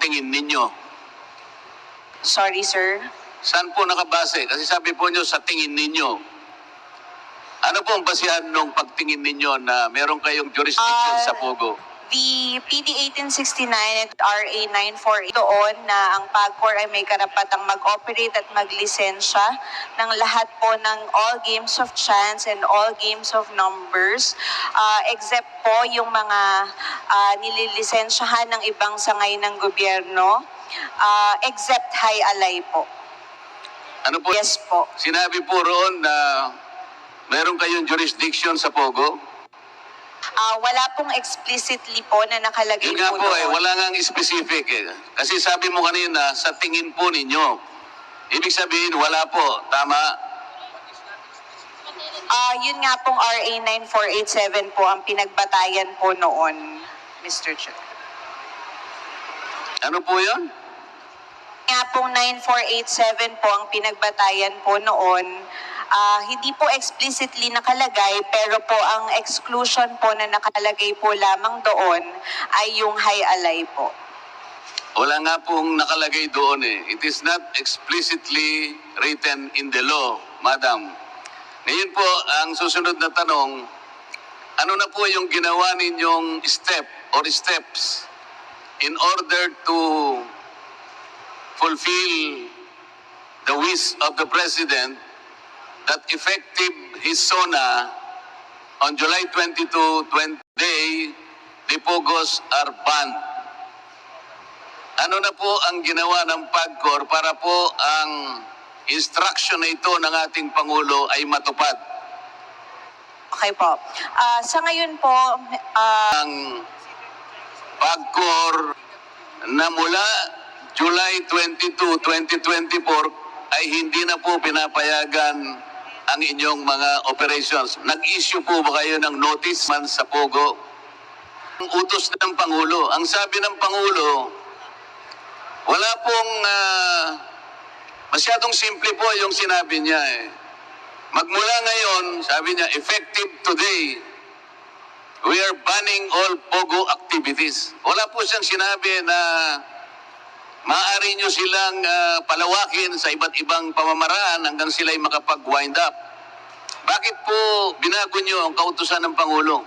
tingin ninyo? Sorry, sir. Saan po nakabase? Kasi sabi po nyo sa tingin ninyo. Ano po ang basihan nung pagtingin ninyo na meron kayong jurisdiction sa Pogo? The PD 1869 at RA 948 doon na ang PAGCOR ay may karapatang mag-operate at maglisensya ng lahat po ng all games of chance and all games of numbers, except po yung mga nililisensyahan ng ibang sangay ng gobyerno, except high alay po. Ano po? Yes po. Sinabi po roon na meron kayong jurisdiction sa Pogo? Wala pong explicitly po na nakalagay Yun nga po po doon. wala nga specific eh. Kasi sabi mo kanina, sa tingin po ninyo. Ibig sabihin, wala po. Tama? Yun nga pong RA 9487 po ang pinagbatayan po noon, Mr. Chair. Ano po yun? Nga pong 9487 po ang pinagbatayan po noon. Hindi po explicitly nakalagay, pero po ang exclusion po na nakalagay po lamang doon ay yung high alay po. Wala nga pong nakalagay doon eh. It is not explicitly written in the law, Madam. Ngayon po, ang susunod na tanong, ano na po yung ginawa ninyong step or steps in order to fulfill the wish of the President that effective his SONA on July 22, 20 day, the Pogos are banned. Ano na po ang ginawa ng PAGCOR para po ang instruction na ito ng ating Pangulo ay matupad? Okay po. Sa ngayon po, Ang PAGCOR na mula July 22, 2024 ay hindi na po pinapayagan ang inyong mga operations. Nag-issue po ba kayo ng notice man sa Pogo? Ang utos ng Pangulo. Ang sabi ng Pangulo, wala pong masyadong simple po yung sinabi niya eh. Magmula ngayon, sabi niya, effective today, we are banning all Pogo activities. Wala po siyang sinabi na maaari nyo silang palawakin sa iba't ibang pamamaraan hanggang sila'y makapag-wind up. Bakit po binago nyo ang kautusan ng Pangulo?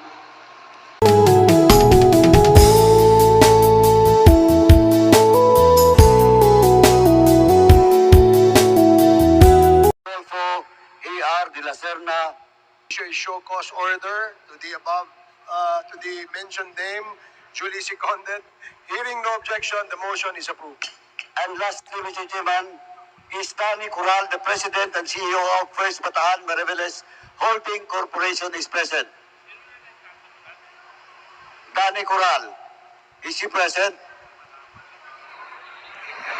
A.R. de la Serna. Issue a show cause order to the above, to the mentioned name, duly seconded. Hearing no objection, the motion is approved. And lastly, Mr. Chairman, is Danny Coral, the President and CEO of First Bataan Mariveles Holding Corporation, is present. Danny Coral, is he present?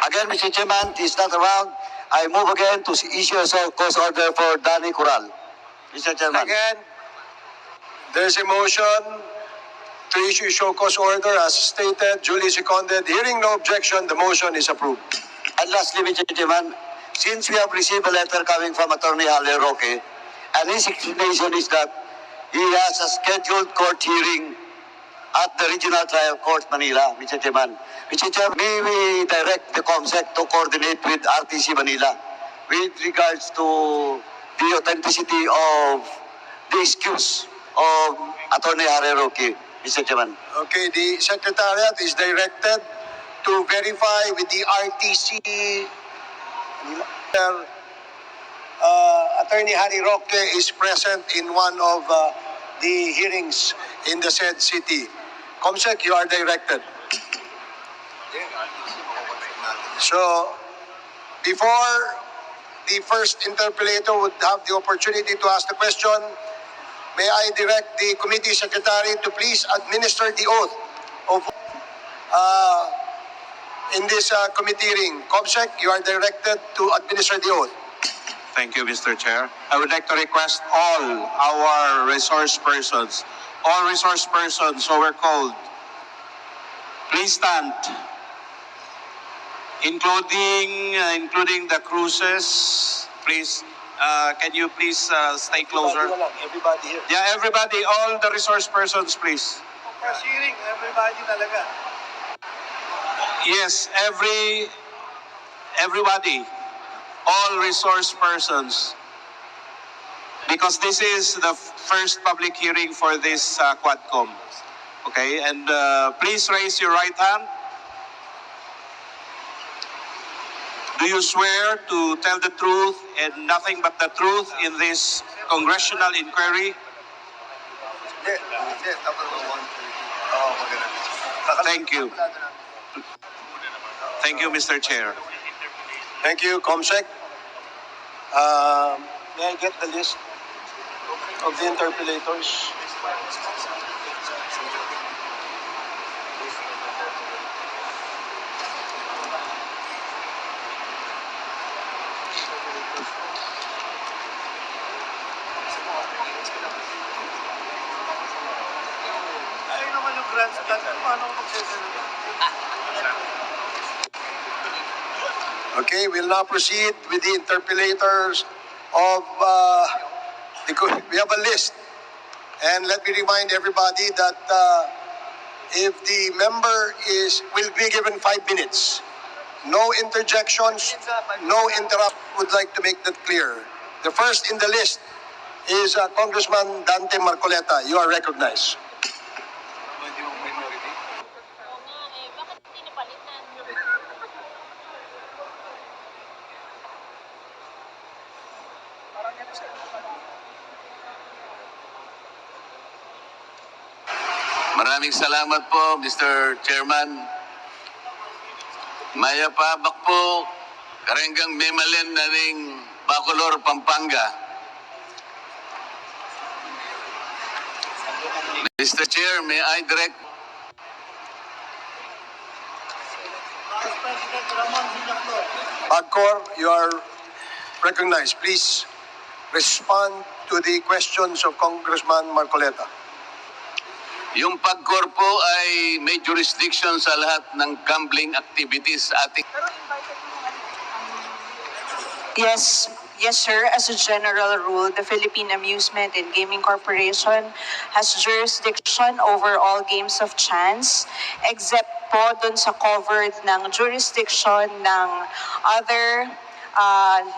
Again, Mr. Chairman, he is not around. I move again to issue a show cause order for Danny Coral. Mr. Chairman. Again, there's a motion to issue show cause order as stated, duly seconded. Hearing no objection, the motion is approved. And lastly, Mr. Chairman, since we have received a letter coming from Attorney Halle Roque, and his explanation is that he has a scheduled court hearing at the Regional Trial Court, Manila, Mr. Chairman. Mr. Chairman, may we direct the COMSEC to coordinate with RTC Manila with regards to the authenticity of the excuse of Attorney Halle Roque, Mr. Chairman. Okay, the Secretariat is directed to verify with the RTC. Attorney Harry Roque is present in one of the hearings in the said city. COMSEC, you are directed. So, before the first interpellator would have the opportunity to ask the question, may I direct the committee secretary to please administer the oath of in this committee hearing. COMSEC, you are directed to administer the oath. Thank you, Mr. Chair. I would like to request all our resource persons who were called, please stand, including the cruises. Please, can you please stay closer? Everybody here. Yeah, everybody, all the resource persons, please. First hearing, everybody talaga. Yes, everybody, all resource persons, because this is the first public hearing for this Quadcom. Okay, and please raise your right hand. Do you swear to tell the truth and nothing but the truth in this congressional inquiry? Thank you. Thank you, Mr. Chair. Thank you, Comsec. May I get the list of the interpellators? Okay, we'll now proceed with the interpellators of we have a list. And let me remind everybody that if the member will be given 5 minutes, no interjections, no interrupt. Would like to make that clear. The first in the list is Congressman Dante Marcoleta. You are recognized. Maraming salamat po, Mr. Chairman. Maya pabak po, karenggang memalen na ning Bacolor, Pampanga. Mr. Chair, may I direct? Bagcor, you are recognized. Please respond to the questions of Congressman Marcoleta. Yung PAGCOR po ay may jurisdiction sa lahat ng gambling activities sa ating... Yes, sir. As a general rule, the Philippine Amusement and Gaming Corporation has jurisdiction over all games of chance, except po dun sa covered ng jurisdiction ng other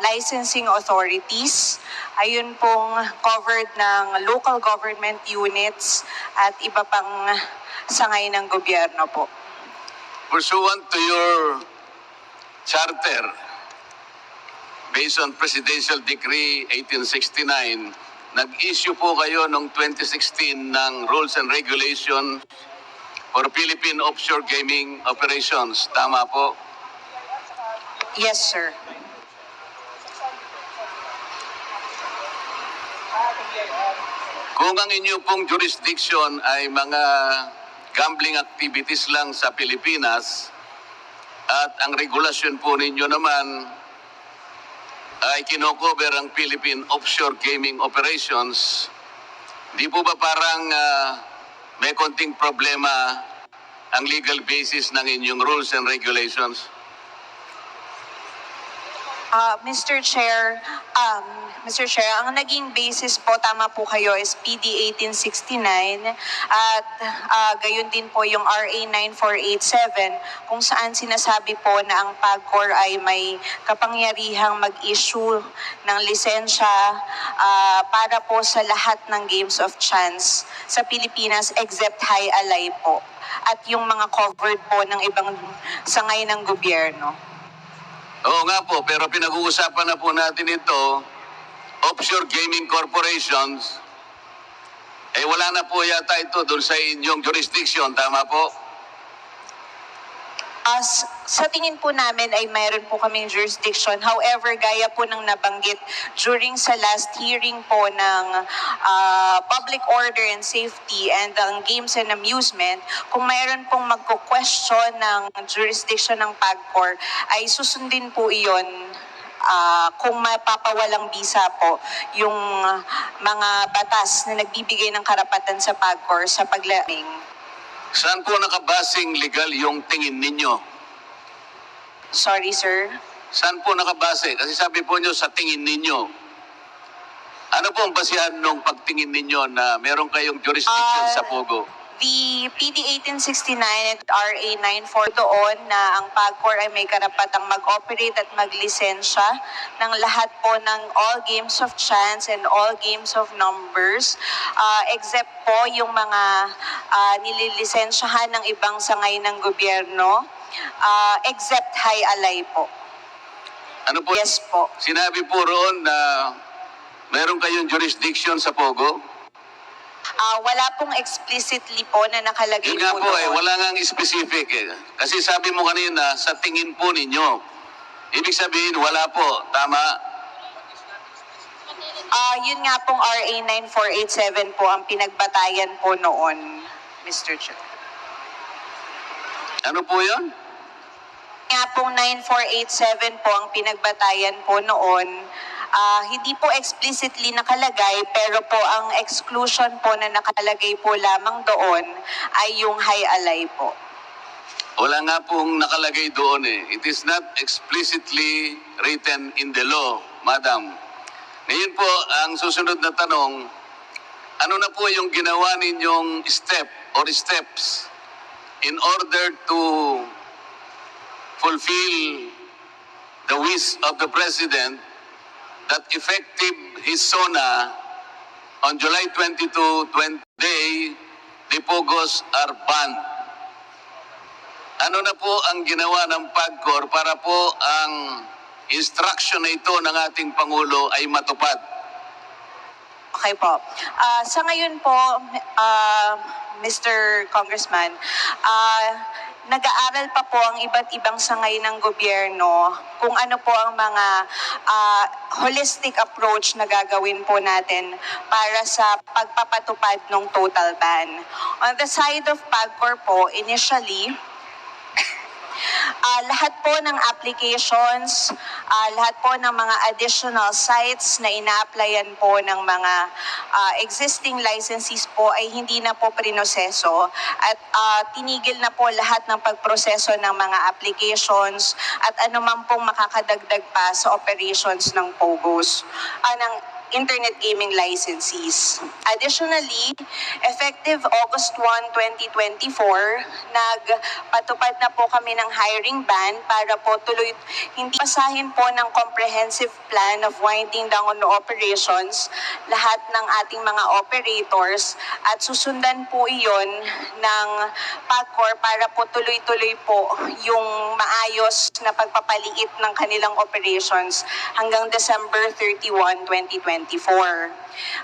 licensing authorities. Ayun pong covered ng local government units at iba pang sangay ng gobyerno po. Pursuant to your charter, based on Presidential Decree 1869, nag-issue po kayo noong 2016 ng Rules and Regulations for Philippine Offshore Gaming Operations. Tama po? Yes, sir. Kung ang inyo pong jurisdiction ay mga gambling activities lang sa Pilipinas at ang regulasyon po ninyo naman ay kinocover ang Philippine Offshore Gaming Operations, di po ba parang may konting problema ang legal basis ng inyong rules and regulations? Mr. Chair, ang naging basis po, tama po kayo, is PD 1869 at gayon din po yung RA 9487 kung saan sinasabi po na ang PAGCOR ay may kapangyarihang mag-issue ng lisensya para po sa lahat ng games of chance sa Pilipinas except high alay po at yung mga covered po ng ibang sangay ng gobyerno. Oo nga po, pero pinag-uusapan na po natin ito, offshore gaming corporations, wala na po yata ito doon sa inyong jurisdiction, tama po? Sa tingin po namin ay mayroon po kaming jurisdiction. However, gaya po ng nabanggit during sa last hearing po ng Public Order and Safety and ang Games and Amusement, kung mayroon pong magko-question ng jurisdiction ng PAGCOR, ay susundin po iyon kung mapapawalang bisa po yung mga batas na nagbibigay ng karapatan sa PAGCOR sa paglaming. Saan po nakabasing legal yung tingin ninyo? Sorry, sir. Saan po nakabase? Kasi sabi po nyo sa tingin ninyo. Ano po ang basihan nung pagtingin ninyo na meron kayong jurisdiction sa Pogo? The PD 1869 at RA 94 doon na ang PAGCOR ay may karapatang mag-operate at maglisensya ng lahat po ng all games of chance and all games of numbers, except po yung mga nililisensyahan ng ibang sangay ng gobyerno, except high alay po. Ano po? Yes po. Sinabi po roon na meron kayong jurisdiction sa Pogo? Wala pong explicitly po na nakalagay Yun nga po po eh, doon. wala nga specific eh. Kasi sabi mo kanina, sa tingin po ninyo. Ibig sabihin, wala po. Tama? Yun nga pong RA 9487 po ang pinagbatayan po noon, Mr. Chair. Ano po yun? Nga pong 9487 po ang pinagbatayan po noon. Hindi po explicitly nakalagay, pero po ang exclusion po na nakalagay po lamang doon ay yung high alay po. Wala nga pong nakalagay doon eh. It is not explicitly written in the law, Madam. Ngayon po, ang susunod na tanong, ano na po yung ginawa ninyong step or steps in order to fulfill the wish of the President that effective his SONA on July 22, 20 day, the Pogos are banned. Ano na po ang ginawa ng PAGCOR para po ang instruction na ito ng ating Pangulo ay matupad? Okay po. Sa ngayon po, Mr. Congressman, nag-aaral pa po ang iba't ibang sangay ng gobyerno kung ano po ang mga holistic approach na gagawin po natin para sa pagpapatupad ng total ban. On the side of PAGCOR po, initially, lahat po ng applications, lahat po ng mga additional sites na ina-applyan po ng mga existing licensees po ay hindi na po prinoseso at tinigil na po lahat ng pagproseso ng mga applications at anuman pong makakadagdag pa sa operations ng POGOs, ng internet gaming licensees. Additionally, effective August 1, 2024, nagpatupad na po kami ng hiring ban para po hindi pasahin po ng comprehensive plan of winding down on operations lahat ng ating mga operators at susundan po iyon ng PAGCOR para po tuloy-tuloy po yung maayos na pagpapaliit ng kanilang operations hanggang December 31, 2024.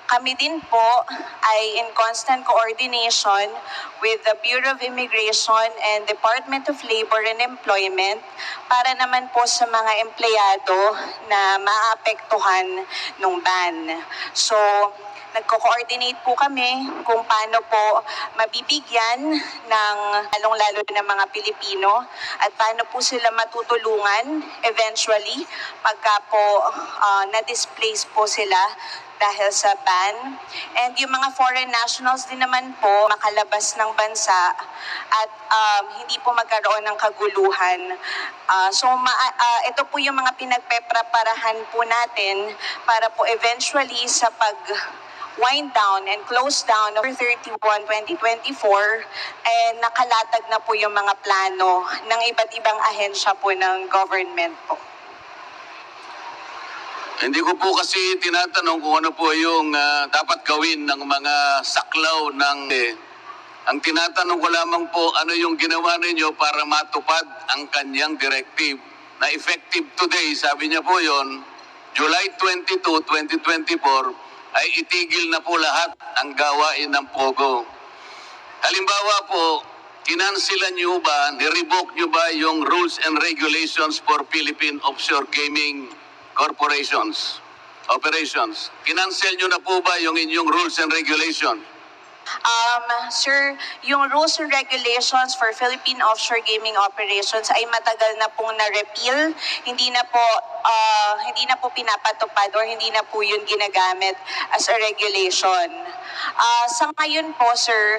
Kami din po ay in constant coordination with the Bureau of Immigration and Department of Labor and Employment para naman po sa mga empleyado na maapektuhan ng ban. So, nagko-coordinate po kami kung paano po mabibigyan ng lalong-lalo ng mga Pilipino at paano po sila matutulungan eventually pagka po na-displace po sila dahil sa ban. And yung mga foreign nationals din naman po makalabas ng bansa at hindi po magkaroon ng kaguluhan. Ito po yung mga pinagpepreparahan po natin para po eventually sa wind down and close down of 31, 2024, nakalatag na po yung mga plano ng iba't ibang ahensya po ng government po. Hindi ko po kasi tinatanong kung ano po yung dapat gawin ng mga saklaw ng... Ang tinatanong ko lamang po, ano yung ginawa ninyo para matupad ang kanyang directive na effective today, sabi niya po yon, July 22, 2024, ay itigil na po lahat ang gawain ng POGO. Halimbawa po, kinansilan nyo ba, nirevoke nyo ba yung rules and regulations for Philippine offshore gaming corporations, operations? Kinansel nyo na po ba yung inyong rules and regulations? Sir, yung rules and regulations for Philippine offshore gaming operations ay matagal na pong na-repeal. Hindi na po hindi na po pinapatupad or hindi na po yun ginagamit as a regulation. Sa ngayon po, sir,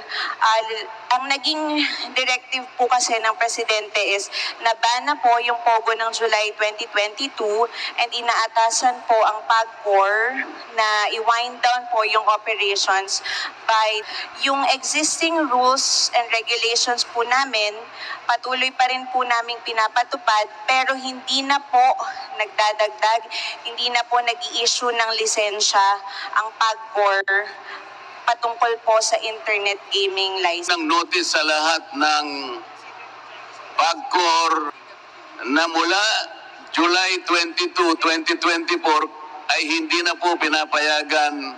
ang naging directive po kasi ng Presidente is na-ban na po yung POGO ng July 2022 and inaatasan po ang PAGCOR na i-wind down po yung operations by yung existing rules and regulations po namin, patuloy pa rin po naming pinapatupad pero hindi na po nagdadagdag, hindi na po nag-i-issue ng lisensya ang PAGCOR patungkol po sa internet gaming license. Ng notice sa lahat ng PAGCOR na mula July 22, 2024 ay hindi na po pinapayagan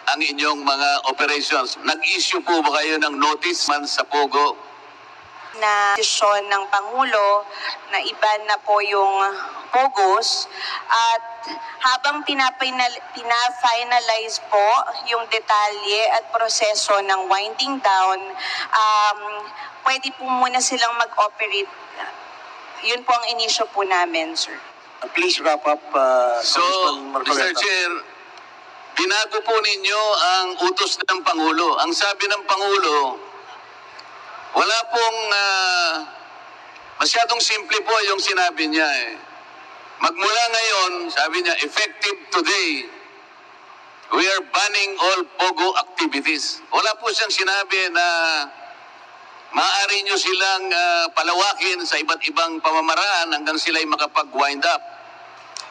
ang inyong mga operations. Nag-issue po ba kayo ng notice man sa POGO? Na desisyon ng Pangulo na iban na po yung POGOs at habang pina-finalize po yung detalye at proseso ng winding down, pwede po muna silang mag-operate. Yun po ang inisyo po namin, sir. Please wrap up, So, Congressman Mr. Marcoleta. Chair, binago po ninyo ang utos ng Pangulo. Ang sabi ng Pangulo, wala pong masyadong simple po yung sinabi niya eh. Magmula ngayon, sabi niya, effective today, we are banning all POGO activities. Wala po siyang sinabi na maaari nyo silang palawakin sa iba't ibang pamamaraan hanggang sila'y makapag-wind up.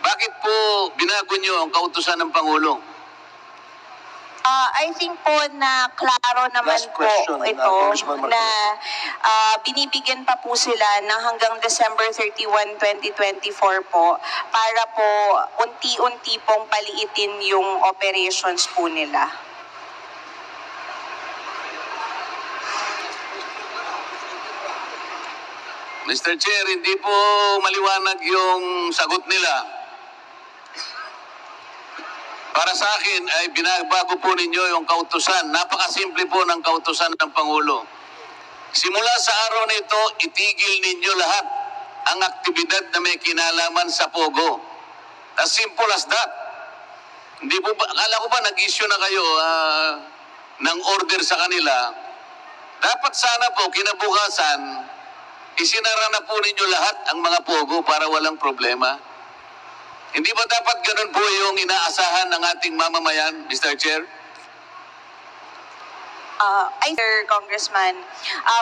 Bakit po binago nyo ang kautusan ng Pangulo? I think po na klaro naman Last po question, ito Congressman na binibigyan pa po sila ng hanggang December 31, 2024 po para po unti-unti pong paliitin yung operations po nila. Mr. Chair, hindi po maliwanag yung sagot nila. Para sa akin ay binabago po ninyo yung kautusan. Napakasimple po ng kautusan ng Pangulo. Simula sa araw na ito, itigil ninyo lahat ang aktibidad na may kinalaman sa POGO. As simple as that. Hindi po ba, akala ko ba nag-issue na kayo ng order sa kanila? Dapat sana po kinabukasan, isinara na po ninyo lahat ang mga POGO para walang problema. Hindi ba dapat ganun po yung inaasahan ng ating mamamayan, Mr. Chair? Sir Congressman,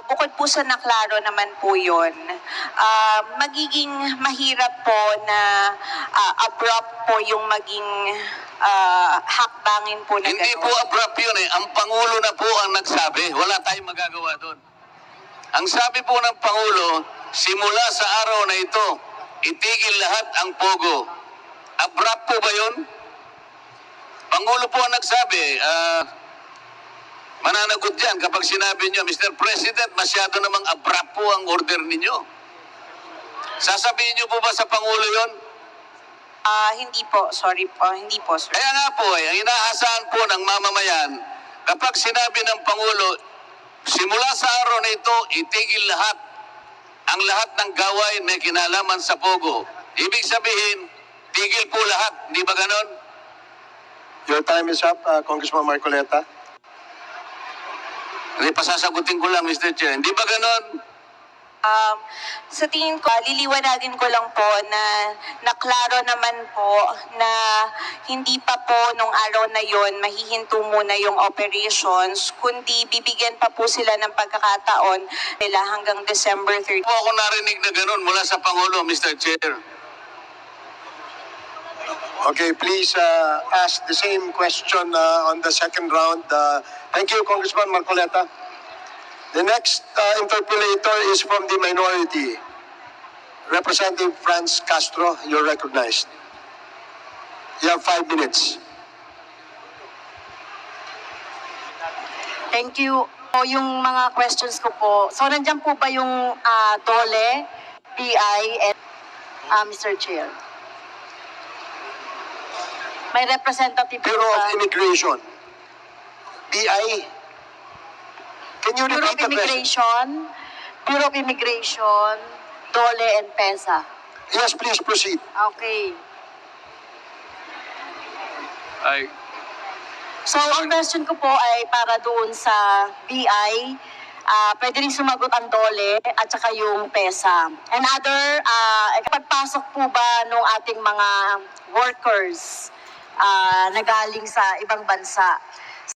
bukod po sa naklaro naman po yun, magiging mahirap po na abrupt po yung maging hakbangin po na Hindi gano'n. po abrupt yun eh. Ang Pangulo na po ang nagsabi. Wala tayong magagawa doon. Ang sabi po ng Pangulo, simula sa araw na ito, itigil lahat ang POGO. Abrupt po ba yun? Pangulo po ang nagsabi. Mananagot yan kapag sinabi niyo, Mr. President, masyado namang abrupt po ang order ninyo. Sasabihin niyo po ba sa Pangulo yun? Hindi po, sorry po, hindi po, sir. Kaya nga po ang inaasahan po ng mamamayan, kapag sinabi ng Pangulo, simula sa araw na ito, itigil lahat, ang lahat ng gawain may kinalaman sa POGO. Ibig sabihin, tigil po lahat, di ba ganon? Your time is up, Congressman Marcoleta. Hindi, pasasagutin ko lang, Mr. Chair. Hindi ba ganon? Sa tingin ko, liliwanagin ko lang po na naklaro naman po na hindi pa po nung araw na yon mahihinto muna yung operations, kundi bibigyan pa po sila ng pagkakataon nila hanggang December 30. Po ako narinig na ganon mula sa Pangulo, Mr. Chair. Okay, please ask the same question on the second round. Thank you, Congressman Marcoleta. The next interpellator is from the minority. Representative Franz Castro, you're recognized. You have 5 minutes. Thank you. O, yung mga questions ko po. So, nandyan po ba yung DOLE, BI, and Mr. Chair? May representative po Bureau of ba? Immigration. BI. Can you Bureau of repeat the question? Immigration, Bureau of Immigration, DOLE, and PESA. Yes, please proceed. Okay. Ay, So, ang question ko po ay para doon sa BI. Pwede rin sumagot ang DOLE at saka yung PESA. And other, pagpasok po ba ng ating mga workers na galing sa ibang bansa,